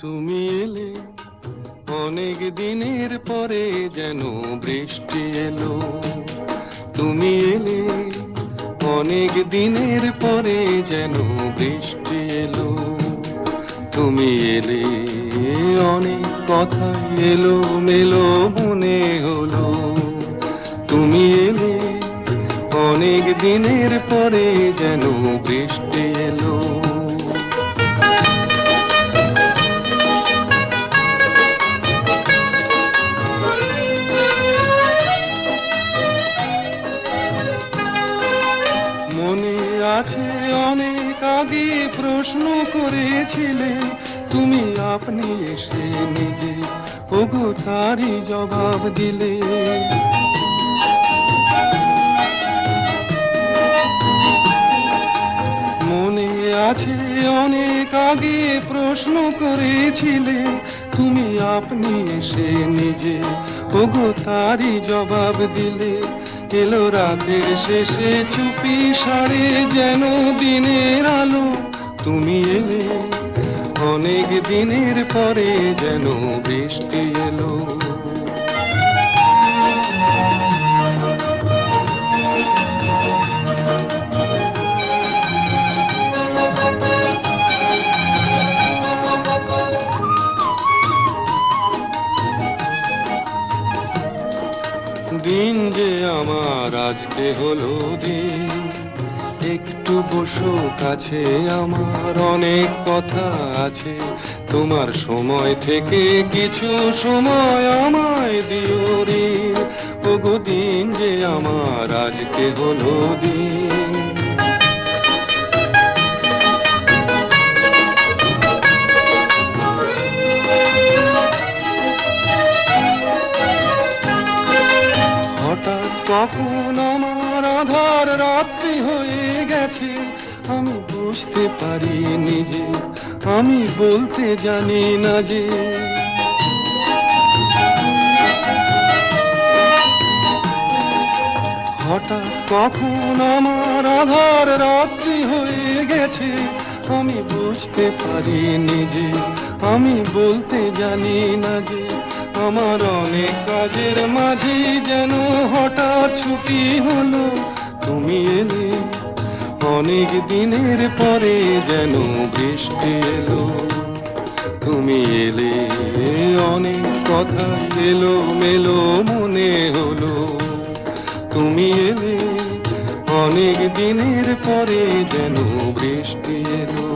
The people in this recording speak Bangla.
তুমি এলে অনেক দিনের পরে যেন বৃষ্টি এলো। তুমি এলে অনেক দিনের পরে যেন বৃষ্টি এলো। তুমি এলে অনেক কথা এলো মেলো মনে হলো। তুমি এলে অনেক দিনের পরে যেন বৃষ্টি এলো। মনে আছে অনেক আগে প্রশ্ন করেছিলে তুমি, আপনি এসে নিজে ওগো তারই জবাব দিলে। মনে আছে অনেক আগে প্রশ্ন করেছিলে তুমি, আপনি এসে নিজে ওগো তারই জবাব দিলে। এলো রাতের শেষে চুপি সারে যেন দিনের আলো। তুমি এলে অনেক দিনের পরে যেন বৃষ্টি এলো। দিন যে আমার আজকে হলো দিন, একটু বসো কাছে, আমার অনেক কথা আছে। তোমার সময় থেকে কিছু সময় আমায় দিও রে। ওগো দিন যে আমার আজকে হলো দিন। হঠাৎ কখন আমার আধার রাত্রি হয়ে গেছে, আমি বুঝতে পারি নিজে, আমি বলতে জানি না যে। হঠাৎ কখন আমার আধার রাত্রি হয়ে গেছে, আমি বুঝতে পারি নিজে, আমি বলতে জানি না যে। আমার অনেক কাজের মাঝে যেন হঠাৎ ছুটি হলো। তুমি এলে অনেক দিনের পরে যেন বৃষ্টি এলো। তুমি এলে অনেক কথা এলো মেলো মনে হলো। তুমি এলে অনেক দিনের পরে যেন বৃষ্টি এলো।